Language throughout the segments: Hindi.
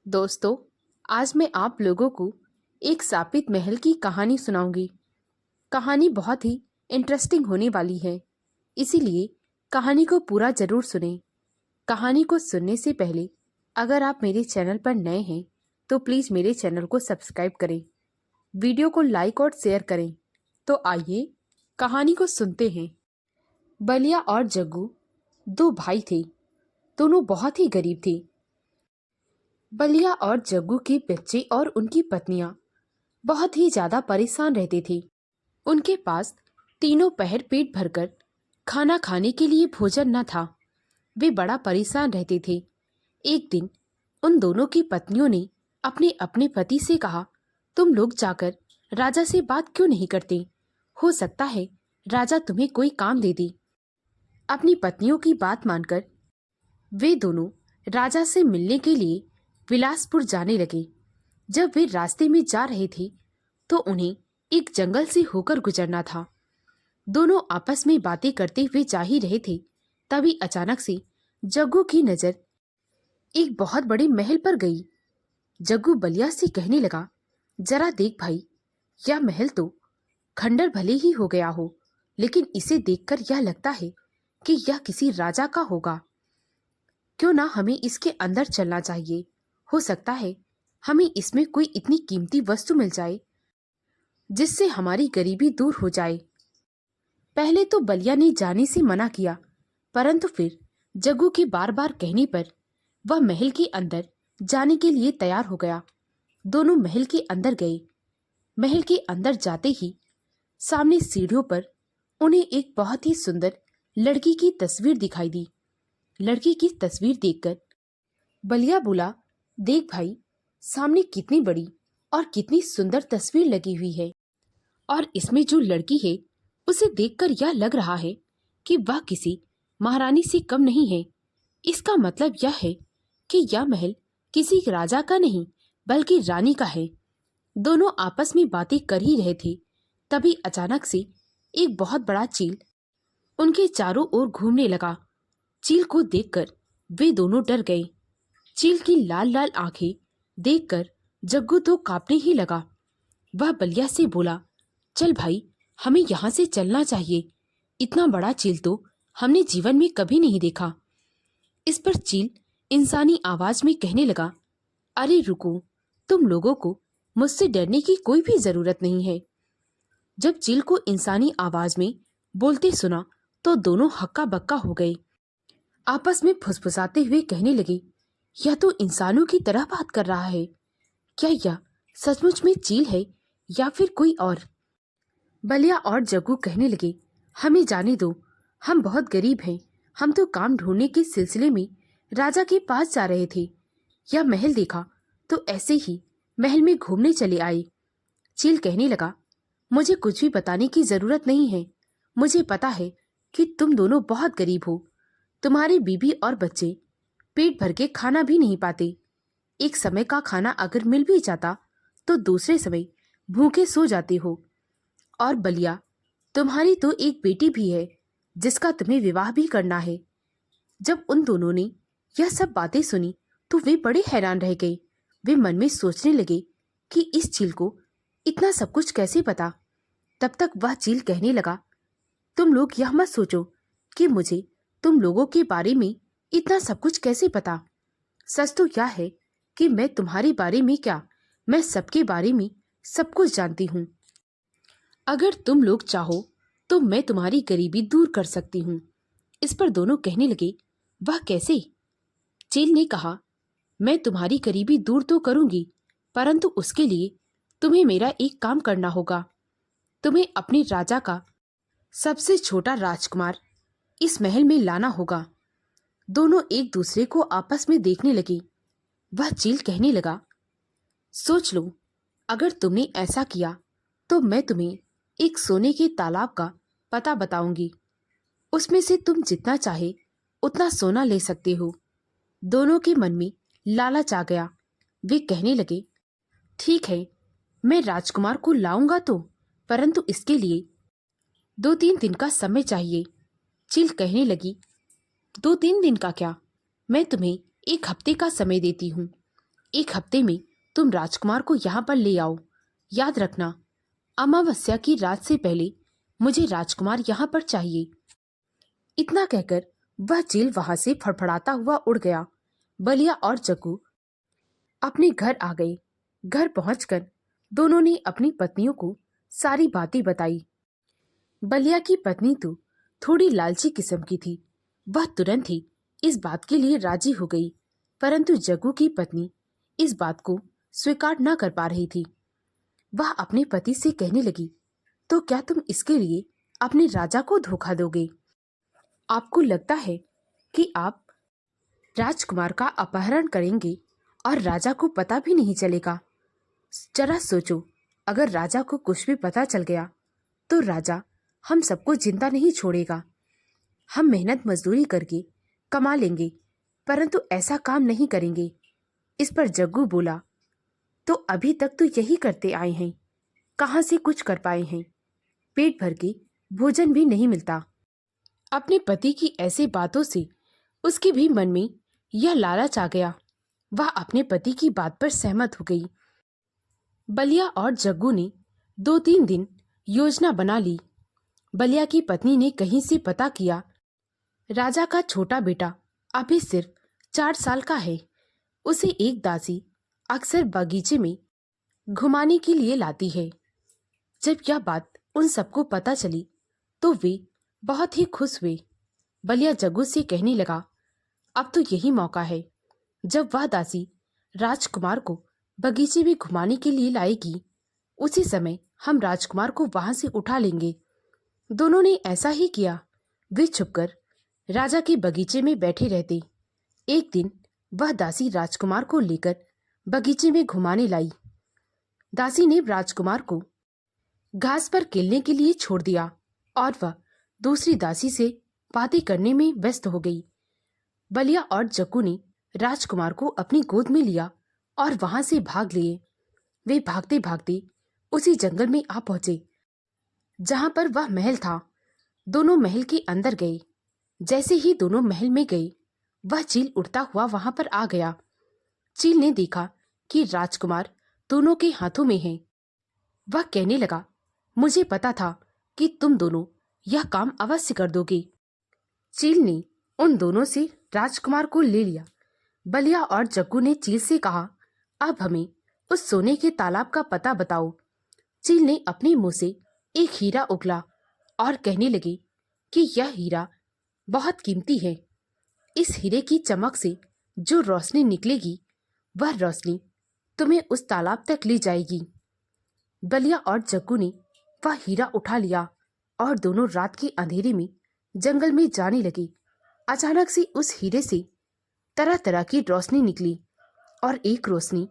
दोस्तों, आज मैं आप लोगों को एक शापित महल की कहानी सुनाऊंगी। कहानी बहुत ही इंटरेस्टिंग होने वाली है, इसीलिए कहानी को पूरा जरूर सुनें। कहानी को सुनने से पहले अगर आप मेरे चैनल पर नए हैं तो प्लीज़ मेरे चैनल को सब्सक्राइब करें, वीडियो को लाइक और शेयर करें। तो आइए कहानी को सुनते हैं। बलिया और जग्गू दो भाई थे। दोनों बहुत ही गरीब थे। बलिया और जग्गू के बच्चे और उनकी पत्नियां बहुत ही ज्यादा परेशान रहते थे। उनके पास तीनों पहर पेट भरकर खाना खाने के लिए भोजन न था। वे बड़ा परेशान रहते थे। एक दिन उन दोनों की पत्नियों ने अपने अपने पति से कहा, तुम लोग जाकर राजा से बात क्यों नहीं करते? हो सकता है राजा तुम्हें कोई काम दे दे। अपनी पत्नियों की बात मानकर वे दोनों राजा से मिलने के लिए बिलासपुर जाने लगे। जब वे रास्ते में जा रहे थे तो उन्हें एक जंगल से होकर गुजरना था। दोनों आपस में बातें करते हुए जा ही रहे थे, तभी अचानक से जग्गू की नजर एक बहुत बड़े महल पर गई। जग्गू बलिया से कहने लगा, जरा देख भाई, यह महल तो खंडर भले ही हो गया हो, लेकिन इसे देखकर यह लगता है कि यह किसी राजा का होगा। क्यों ना हमें इसके अंदर चलना चाहिए। हो सकता है हमें इसमें कोई इतनी कीमती वस्तु मिल जाए जिससे हमारी गरीबी दूर हो जाए। पहले तो बलिया ने जाने से मना किया, परंतु फिर जग्गू के बार बार कहने पर वह महल के अंदर जाने के लिए तैयार हो गया। दोनों महल के अंदर गए। महल के अंदर जाते ही सामने सीढ़ियों पर उन्हें एक बहुत ही सुंदर लड़की की तस्वीर दिखाई दी। लड़की की तस्वीर देखकर बलिया बोला, देख भाई, सामने कितनी बड़ी और कितनी सुंदर तस्वीर लगी हुई है, और इसमें जो लड़की है उसे देखकर यह लग रहा है कि वह किसी महारानी से कम नहीं है। इसका मतलब यह है कि यह महल किसी राजा का नहीं बल्कि रानी का है। दोनों आपस में बातें कर ही रहे थे, तभी अचानक से एक बहुत बड़ा चील उनके चारों ओर घूमने लगा। चील को देखकर वे दोनों डर गए। चील की लाल लाल आंखें देखकर जग्गू तो कांपने ही लगा। वह बलिया से बोला, चल भाई, हमें यहाँ से चलना चाहिए। इतना बड़ा चील तो हमने जीवन में कभी नहीं देखा। इस पर चील इंसानी आवाज में कहने लगा, अरे रुको, तुम लोगों को मुझसे डरने की कोई भी जरूरत नहीं है। जब चील को इंसानी आवाज में बोलते सुना तो दोनों हक्का बक्का हो गए। आपस में फुसफुसाते हुए कहने लगे, यह तो इंसानों की तरह बात कर रहा है। क्या यह सचमुच में चील है या फिर कोई और? बलिया और जग्गू कहने लगे, हमें जाने दो, हम बहुत गरीब हैं। हम तो काम ढूंढने के सिलसिले में राजा के पास जा रहे थे। यह महल देखा तो ऐसे ही महल में घूमने चले आए। चील कहने लगा, मुझे कुछ भी बताने की जरूरत नहीं है। मुझे पता है कि तुम दोनों बहुत गरीब हो। तुम्हारी बीवी और बच्चे पेट भर के खाना भी नहीं पाते। एक समय का खाना अगर मिल भी जाता तो दूसरे समय भूखे सो जाते हो। और बलिया, तुम्हारी तो एक बेटी भी है जिसका तुम्हें विवाह भी करना है। जब उन दोनों ने यह सब बातें सुनी तो वे बड़े हैरान रह गए। वे मन में सोचने लगे कि इस चील को इतना सब कुछ कैसे पता। तब तक वह चील कहने लगा, तुम लोग यह मत सोचो कि मुझे तुम लोगों के बारे में इतना सब कुछ कैसे पता। सच तो यह है कि मैं तुम्हारे बारे में क्या, मैं सबके बारे में सब कुछ जानती हूँ। अगर तुम लोग चाहो तो मैं तुम्हारी गरीबी दूर कर सकती हूँ। इस पर दोनों कहने लगे, वह कैसे? चील ने कहा, मैं तुम्हारी गरीबी दूर तो करूंगी, परंतु उसके लिए तुम्हें मेरा एक काम करना होगा। तुम्हें अपने राजा का सबसे छोटा राजकुमार इस महल में लाना होगा। दोनों एक दूसरे को आपस में देखने लगे। वह चील कहने लगा, सोच लो, अगर तुमने ऐसा किया तो मैं तुम्हें एक सोने के तालाब का पता बताऊंगी। उसमें से तुम जितना चाहे उतना सोना ले सकते हो। दोनों के मन में लालच आ गया। वे कहने लगे, ठीक है, मैं राजकुमार को लाऊंगा तो, परंतु इसके लिए 2-3 दिन का समय चाहिए। चील कहने लगी, 2-3 दिन का क्या, मैं तुम्हें 1 हफ्ते का समय देती हूँ। 1 हफ्ते में तुम राजकुमार को यहाँ पर ले आओ। याद रखना, अमावस्या की रात से पहले मुझे राजकुमार यहाँ पर चाहिए। इतना कहकर वह चील वहां से फड़फड़ाता हुआ उड़ गया। बलिया और जग्गू अपने घर आ गए। घर पहुंचकर दोनों ने अपनी पत्नियों को सारी बातें बताई। बलिया की पत्नी तो थोड़ी लालची किस्म की थी। वह तुरंत ही इस बात के लिए राजी हो गई, परंतु जग्गू की पत्नी इस बात को स्वीकार न कर पा रही थी। वह अपने पति से कहने लगी, तो क्या तुम इसके लिए अपने राजा को धोखा दोगे? आपको लगता है कि आप राजकुमार का अपहरण करेंगे और राजा को पता भी नहीं चलेगा? जरा सोचो, अगर राजा को कुछ भी पता चल गया तो राजा हम सबको जिंदा नहीं छोड़ेगा। हम मेहनत मजदूरी करके कमा लेंगे, परंतु ऐसा काम नहीं करेंगे। इस पर जग्गू बोला, तो अभी तक तो यही करते आए हैं, कहाँ से कुछ कर पाए हैं? पेट भर के भोजन भी नहीं मिलता। अपने पति की ऐसी बातों से उसके भी मन में यह लालच आ गया। वह अपने पति की बात पर सहमत हो गई। बलिया और जग्गू ने 2-3 दिन योजना बना ली। बलिया की पत्नी ने कहीं से पता किया, राजा का छोटा बेटा अभी सिर्फ 4 साल का है। उसे एक दासी अक्सर बगीचे में घुमाने के लिए लाती है। जब यह बात उन सबको पता चली तो वे बहुत ही खुश हुए। बलिया जग्गू से कहने लगा, अब तो यही मौका है, जब वह दासी राजकुमार को बगीचे में घुमाने के लिए लाएगी, उसी समय हम राजकुमार को वहां से उठा लेंगे। दोनों ने ऐसा ही किया। वे छुपकर राजा के बगीचे में बैठे रहते। एक दिन वह दासी राजकुमार को लेकर बगीचे में घुमाने लाई। दासी ने राजकुमार को घास पर खेलने के लिए छोड़ दिया और वह दूसरी दासी से बातें करने में व्यस्त हो गई। बलिया और जग्गू ने राजकुमार को अपनी गोद में लिया और वहां से भाग लिए। वे भागते भागते उसी जंगल में आ पहुंचे जहां पर वह महल था। दोनों महल के अंदर गए। जैसे ही दोनों महल में गए, वह चील उड़ता हुआ वहां पर आ गया। चील ने देखा कि राजकुमार दोनों के हाथों में है। वह कहने लगा, मुझे पता था कि तुम दोनों यह काम अवश्य कर दोगे। चील ने उन दोनों से राजकुमार को ले लिया। बलिया और जग्गू ने चील से कहा, अब हमें उस सोने के तालाब का पता बताओ। चील ने अपने मुंह से एक हीरा उगला और कहने लगे कि यह हीरा बहुत कीमती है। इस हीरे की चमक से जो रोशनी निकलेगी, वह रोशनी तुम्हें उस तालाब तक ले जाएगी। बलिया और जग्गू ने वह हीरा उठा लिया और दोनों रात के अंधेरे में जंगल में जाने लगे। अचानक से उस हीरे से तरह तरह की रोशनी निकली और एक रोशनी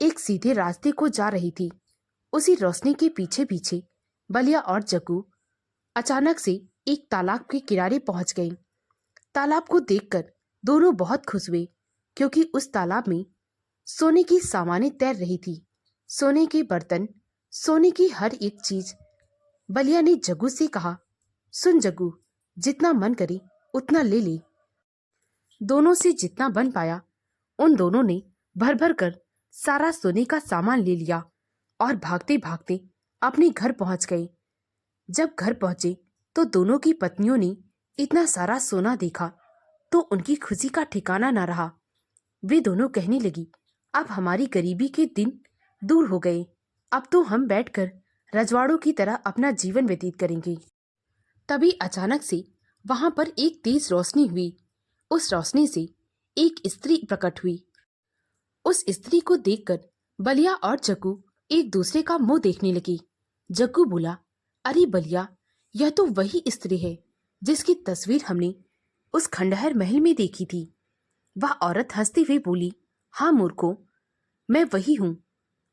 एक सीधे रास्ते को जा रही थी। उसी रोशनी के पीछे पीछे बलिया और जग्गू अचानक से एक तालाब के किनारे पहुंच गए। तालाब को देखकर दोनों बहुत खुश हुए, क्योंकि उस तालाब में सोने की सामानें तैर रही थी। सोने के बर्तन, सोने की हर एक चीज। बलिया ने जग्गू से कहा, सुन जग्गू, जितना मन करे उतना ले ले। दोनों से जितना बन पाया उन दोनों ने भर भर कर सारा सोने का सामान ले लिया और भागते भागते अपने घर पहुंच गए। जब घर पहुंचे तो दोनों की पत्नियों ने इतना सारा सोना देखा तो उनकी खुशी का ठिकाना न रहा। वे दोनों कहने लगी, अब हमारी गरीबी के दिन दूर हो गए। अब तो हम बैठकर रजवाड़ों की तरह अपना जीवन व्यतीत करेंगे। तभी अचानक से वहां पर एक तेज रोशनी हुई। उस रोशनी से एक स्त्री प्रकट हुई। उस स्त्री को देखकर बलिया और जग्गू एक दूसरे का मुंह देखने लगे। जग्गू बोला, अरे बलिया, यह तो वही स्त्री है जिसकी तस्वीर हमने उस खंडहर महल में देखी थी। वह औरत हंसती हुई बोली, हाँ मूर्खों, मैं वही हूँ,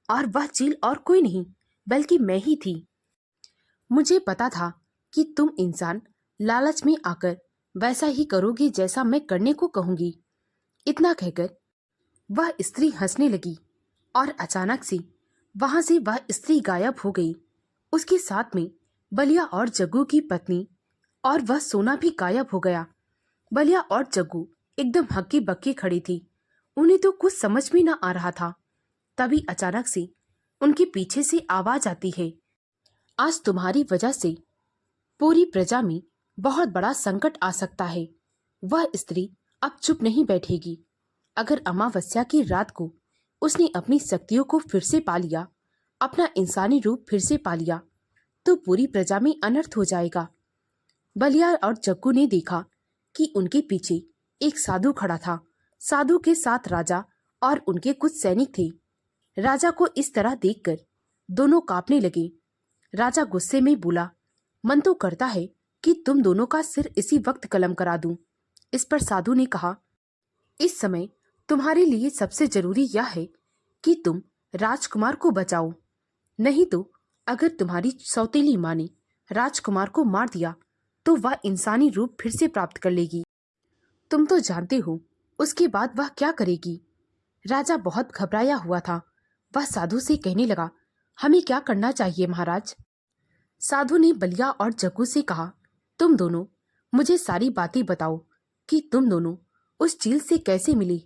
और वह चील और कोई नहीं बल्कि मैं ही थी। मुझे पता था कि तुम इंसान लालच में आकर वैसा ही करोगे जैसा मैं करने को कहूंगी। इतना कहकर वह स्त्री हंसने लगी और अचानक से वहां से वह स्त्री गायब हो गई। उसके साथ में बलिया और जग्गू की पत्नी और वह सोना भी गायब हो गया। बलिया और जग्गू एकदम हक्की बक्की खड़ी थी। उन्हें तो कुछ समझ में न आ रहा था। तभी अचानक से उनके पीछे से आवाज आती है, आज तुम्हारी वजह से पूरी प्रजा में बहुत बड़ा संकट आ सकता है। वह स्त्री अब चुप नहीं बैठेगी। अगर अमावस्या की रात को उसने अपनी शक्तियों को फिर से पा लिया, अपना इंसानी रूप फिर से पा लिया, तो पूरी प्रजा में अनर्थ हो जाएगा। बलिया और जग्गू ने देखा कि उनके पीछे एक साधु खड़ा था। साधु के साथ राजा और उनके कुछ सैनिक थे। राजा को इस तरह देखकर दोनों कांपने लगे। राजा गुस्से में बोला, मन तो करता है कि तुम दोनों का सिर इसी वक्त कलम करा दूं। इस पर साधु ने कहा, इस समय तुम्हारे लिए सबसे जरूरी यह है कि तुम राजकुमार को बचाओ। नहीं तो अगर तुम्हारी सौतेली माँ ने राजकुमार को मार दिया तो वह इंसानी रूप फिर से प्राप्त कर लेगी। तुम तो जानते हो उसके बाद वह क्या करेगी। राजा बहुत घबराया हुआ था। वह साधु से कहने लगा, हमें क्या करना चाहिए महाराज। साधु ने बलिया और जग्गू से कहा, तुम दोनों मुझे सारी बातें बताओ कि तुम दोनों उस चील से कैसे मिली।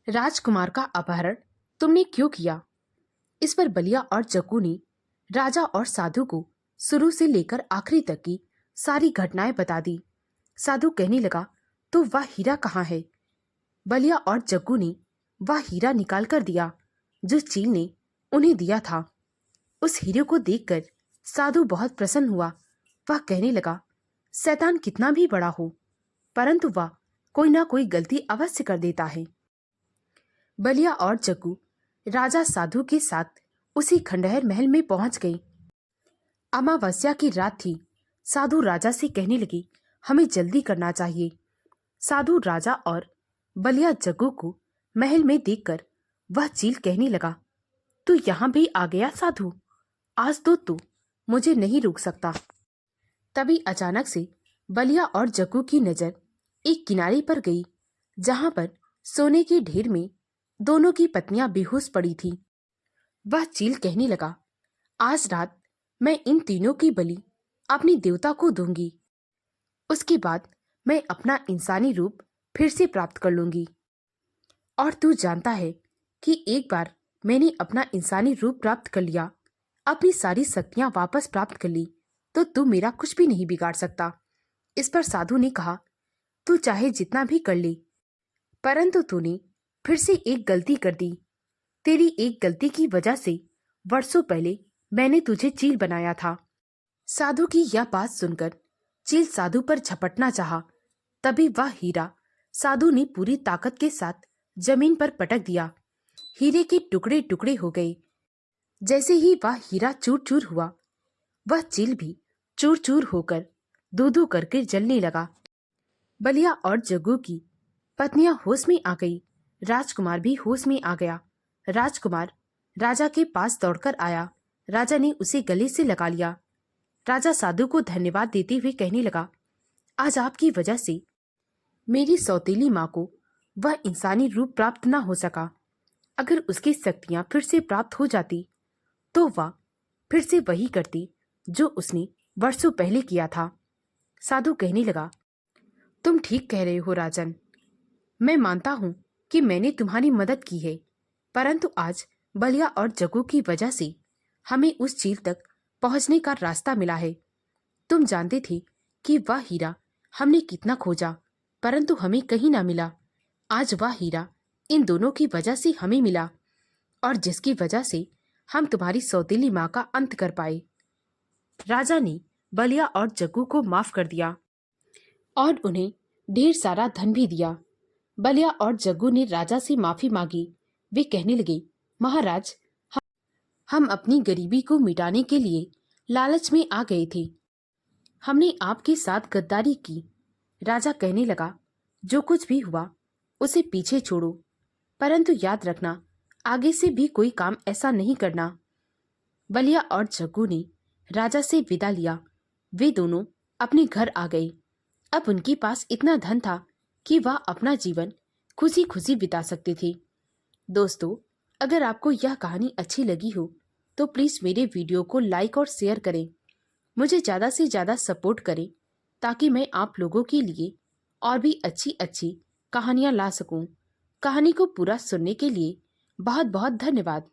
राजकुमार का अपहरण तुमने क्यों किया। इस पर बलिया और जग्गू ने राजा और साधु को शुरू से लेकर आखिरी तक की सारी घटनाएं बता दी। साधु कहने लगा, तो वह हीरा कहाँ है। बलिया और जग्गू ने वह हीरा निकाल कर दिया जो चील ने उन्हें दिया था। उस हीरे को देखकर साधु बहुत प्रसन्न हुआ। वह कहने लगा, शैतान कितना भी बड़ा हो परंतु वह कोई ना कोई गलती अवश्य कर देता है। बलिया और जग्गू राजा साधु के साथ उसी खंडहर महल में पहुंच गए। अमावस्या की रात थी। साधु राजा से कहने लगे, हमें जल्दी करना चाहिए। साधु राजा और बलिया जग्गू को महल में देखकर वह चील कहने लगा, तू यहाँ भी आ गया साधु, आज तो तू मुझे नहीं रोक सकता। तभी अचानक से बलिया और जग्गू की नजर एक किनारे पर गई जहां पर सोने के ढेर में दोनों की पत्नियां बेहोश पड़ी थीं। वह चील कहने लगा, आज रात मैं इन तीनों की बलि अपनी देवता को दूंगी। उसके बाद मैं अपना इंसानी रूप फिर से प्राप्त कर लूंगी। और तू जानता है कि एक बार मैंने अपना इंसानी रूप प्राप्त कर लिया, अपनी सारी शक्तियां वापस प्राप्त कर ली, तो तू मेरा कुछ भी नहीं बिगाड़ सकता। इस पर साधु ने कहा, तू चाहे जितना भी कर ले, परंतु तूने फिर से एक गलती कर दी। तेरी एक गलती की वजह से वर्षों पहले मैंने तुझे चील बनाया था। साधु की यह बात सुनकर चील साधु पर झपटना चाहा। तभी वह हीरा साधु ने पूरी ताकत के साथ जमीन पर पटक दिया। हीरे के टुकड़े टुकड़े हो गए। जैसे ही वह हीरा चूर चूर हुआ, वह चील भी चूर चूर होकर धू धू करके जलने लगा। बलिया और जग्गू की पत्नियां होश में आ गई। राजकुमार भी होश में आ गया। राजकुमार राजा के पास दौड़कर आया। राजा ने उसे गले से लगा लिया। राजा साधु को धन्यवाद देते हुए कहने लगा, आज आपकी वजह से मेरी सौतेली माँ को वह इंसानी रूप प्राप्त न हो सका। अगर उसकी शक्तियां फिर से प्राप्त हो जाती तो वह फिर से वही करती जो उसने वर्षों पहले किया था। साधु कहने लगा, तुम ठीक कह रहे हो राजन, मैं मानता हूं कि मैंने तुम्हारी मदद की है, परंतु आज बलिया और जग्गू की वजह से हमें उस चील तक पहुंचने का रास्ता मिला है। तुम जानते थे कि वह हीरा हमने कितना खोजा, परंतु हमें कहीं ना मिला। आज वह हीरा इन दोनों की वजह से हमें मिला, और जिसकी वजह से हम तुम्हारी सौतेली माँ का अंत कर पाए। राजा ने बलिया और जग्गू को माफ कर दिया और उन्हें ढेर सारा धन भी दिया। बलिया और जग्गू ने राजा से माफी मांगी। वे कहने लगे, महाराज, हम अपनी गरीबी को मिटाने के लिए लालच में आ गए थे। हमने आपके साथ गद्दारी की। राजा कहने लगा, जो कुछ भी हुआ उसे पीछे छोड़ो, परंतु याद रखना आगे से भी कोई काम ऐसा नहीं करना। बलिया और जग्गू ने राजा से विदा लिया। वे दोनों अपने घर आ गए। अब उनके पास इतना धन था कि वह अपना जीवन खुशी खुशी बिता सकते थे। दोस्तों, अगर आपको यह कहानी अच्छी लगी हो तो प्लीज़ मेरे वीडियो को लाइक और शेयर करें। मुझे ज़्यादा से ज़्यादा सपोर्ट करें ताकि मैं आप लोगों के लिए और भी अच्छी अच्छी कहानियाँ ला सकूं। कहानी को पूरा सुनने के लिए बहुत बहुत धन्यवाद।